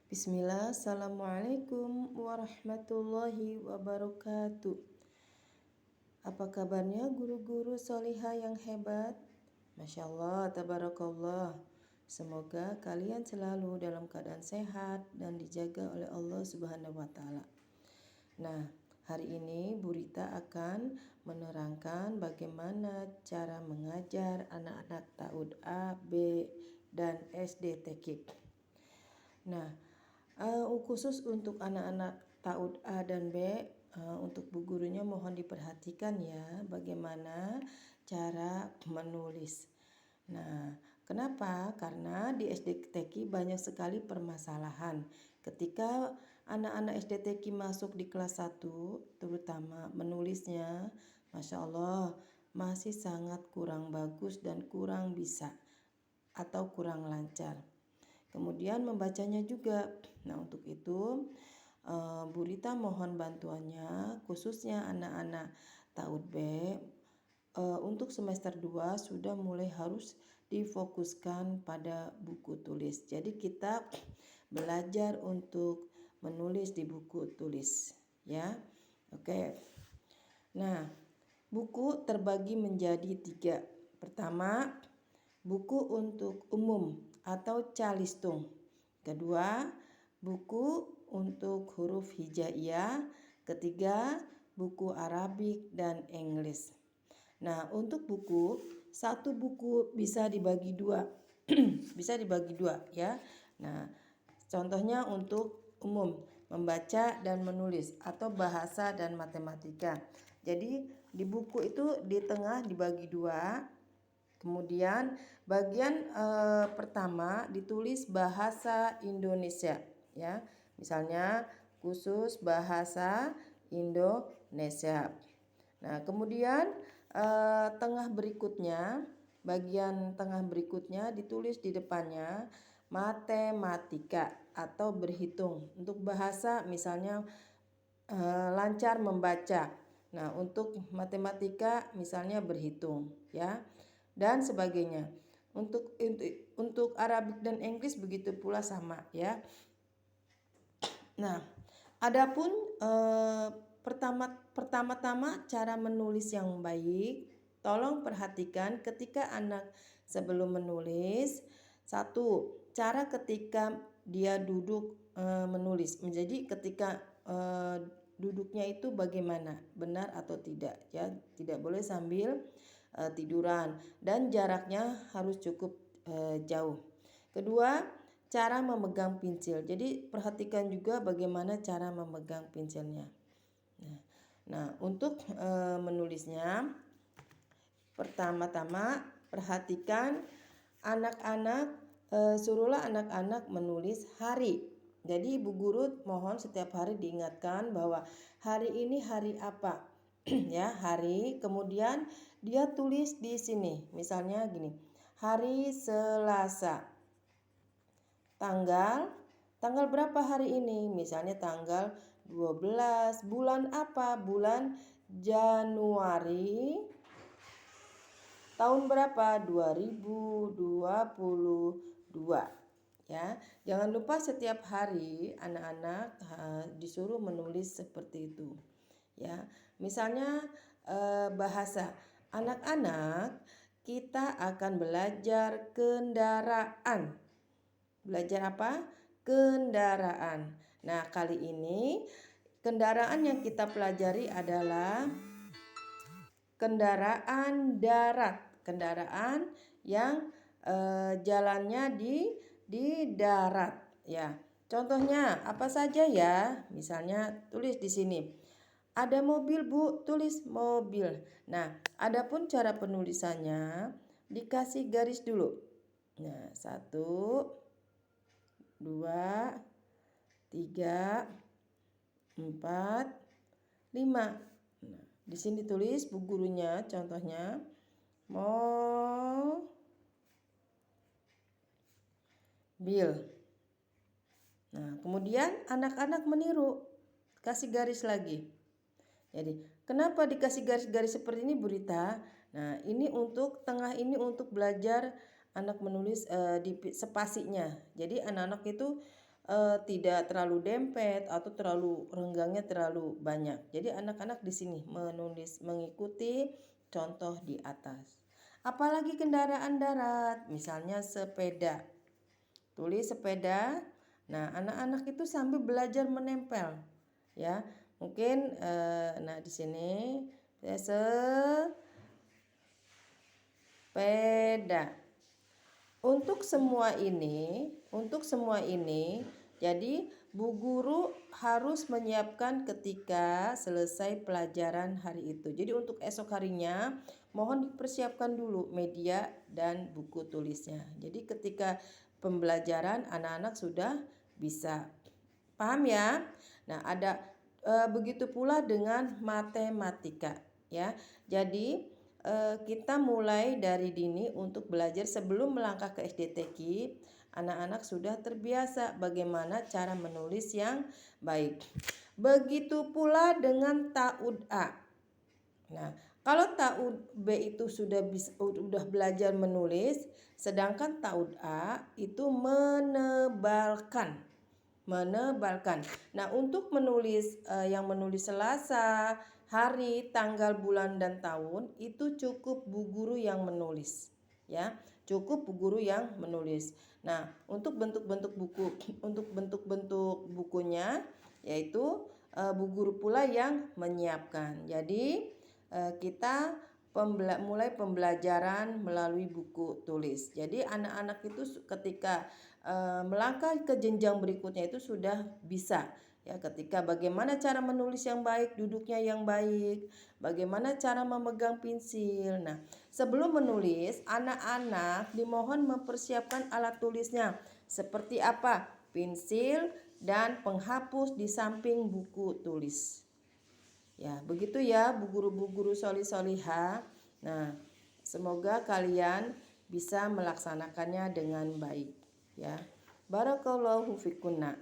Bismillah, Assalamualaikum warahmatullahi wabarakatuh. Apa kabarnya guru-guru solihah yang hebat? Masya Allah, tabarakallah. Semoga kalian selalu dalam keadaan sehat dan dijaga oleh Allah Subhanahu wa Ta'ala. Nah, hari ini Bu Rita akan menerangkan bagaimana cara mengajar anak-anak TAUD A, B, dan SD TKIP. Nah, khusus untuk anak-anak TAUD A dan B, untuk bu gurunya mohon diperhatikan ya bagaimana cara menulis. Nah, kenapa? Karena di SD TK banyak sekali permasalahan. Ketika anak-anak SD TK masuk di kelas 1, terutama menulisnya, Masya Allah, masih sangat kurang bagus dan kurang bisa atau kurang lancar. Kemudian membacanya juga. Nah, untuk itu Bu Rita mohon bantuannya khususnya anak-anak TAUD B untuk semester 2 sudah mulai harus difokuskan pada buku tulis. Jadi kita belajar untuk menulis di buku tulis ya. Oke. Nah, buku terbagi menjadi 3. Pertama, buku untuk umum atau calistung. Kedua, buku untuk huruf hijaiyah. Ketiga, buku Arabik dan Inggris. Nah, untuk buku, satu buku bisa dibagi 2. Bisa dibagi 2 ya. Nah, contohnya untuk umum, membaca dan menulis atau bahasa dan matematika. Jadi di buku itu di tengah dibagi 2. Kemudian bagian pertama ditulis bahasa Indonesia ya. Misalnya khusus bahasa Indonesia. Nah, kemudian bagian tengah berikutnya ditulis di depannya matematika atau berhitung. Untuk bahasa misalnya lancar membaca. Nah, untuk matematika misalnya berhitung ya dan sebagainya. Untuk Arabik dan Inggris begitu pula sama ya. Nah, adapun pertama-tama cara menulis yang baik, tolong perhatikan ketika anak sebelum menulis. 1, cara ketika dia duduk menulis. Jadi ketika duduknya itu bagaimana, benar atau tidak ya. Tidak boleh sambil tiduran dan jaraknya harus cukup jauh. Kedua, cara memegang pensil. Jadi perhatikan juga bagaimana cara memegang pensilnya. Nah, untuk menulisnya, pertama-tama perhatikan anak-anak, suruhlah anak-anak menulis hari. Jadi Bu Guru mohon setiap hari diingatkan bahwa hari ini hari apa ya, hari. Kemudian dia tulis di sini. Misalnya gini, hari Selasa. Tanggal berapa hari ini? Misalnya tanggal 12. Bulan apa? Bulan Januari. Tahun berapa? 2022 ya. Jangan lupa setiap hari anak-anak disuruh menulis seperti itu ya. Misalnya bahasa anak-anak, kita akan belajar kendaraan. Belajar apa? Kendaraan. Nah, kali ini kendaraan yang kita pelajari adalah kendaraan darat. Kendaraan yang jalannya di darat ya. Contohnya apa saja ya? Misalnya tulis di sini. Ada mobil, Bu, tulis mobil. Nah, adapun cara penulisannya dikasih garis dulu. Nah, 1, 2, 3, 4, 5. Nah, di sini tulis bu gurunya contohnya mobil. Nah, kemudian anak-anak meniru, kasih garis lagi. Jadi, kenapa dikasih garis-garis seperti ini Bu Rita? Nah, ini untuk tengah ini untuk belajar anak menulis di spasinya. Jadi anak-anak itu tidak terlalu dempet atau terlalu renggangnya terlalu banyak. Jadi anak-anak di sini menulis mengikuti contoh di atas. Apalagi kendaraan darat, misalnya sepeda. Tulis sepeda. Nah, anak-anak itu sambil belajar menempel, ya. Mungkin nah di sini sepeda. Untuk semua ini, jadi Bu Guru harus menyiapkan ketika selesai pelajaran hari itu. Jadi untuk esok harinya mohon dipersiapkan dulu media dan buku tulisnya. Jadi ketika pembelajaran anak-anak sudah bisa paham ya. Nah, ada begitu pula dengan matematika ya. Jadi kita mulai dari dini untuk belajar sebelum melangkah ke SD TK. Anak-anak sudah terbiasa bagaimana cara menulis yang baik. Begitu pula dengan taud A. Nah, kalau taud B itu sudah belajar menulis, sedangkan taud A itu menebalkan. Nah, untuk menulis yang menulis Selasa, hari, tanggal, bulan dan tahun itu cukup Bu Guru yang menulis, ya. Cukup Bu Guru yang menulis. Nah, untuk bentuk-bentuk bukunya yaitu Bu Guru pula yang menyiapkan. Jadi kita mulai pembelajaran melalui buku tulis. Jadi anak-anak itu ketika melangkah ke jenjang berikutnya itu sudah bisa ya, ketika bagaimana cara menulis yang baik, duduknya yang baik, bagaimana cara memegang pensil. Nah, sebelum menulis, anak-anak dimohon mempersiapkan alat tulisnya seperti apa? Pensil dan penghapus di samping buku tulis. Ya, begitu ya Bu Guru Solih-Solihah. Nah, semoga kalian bisa melaksanakannya dengan baik ya. Barakallahu fikunna.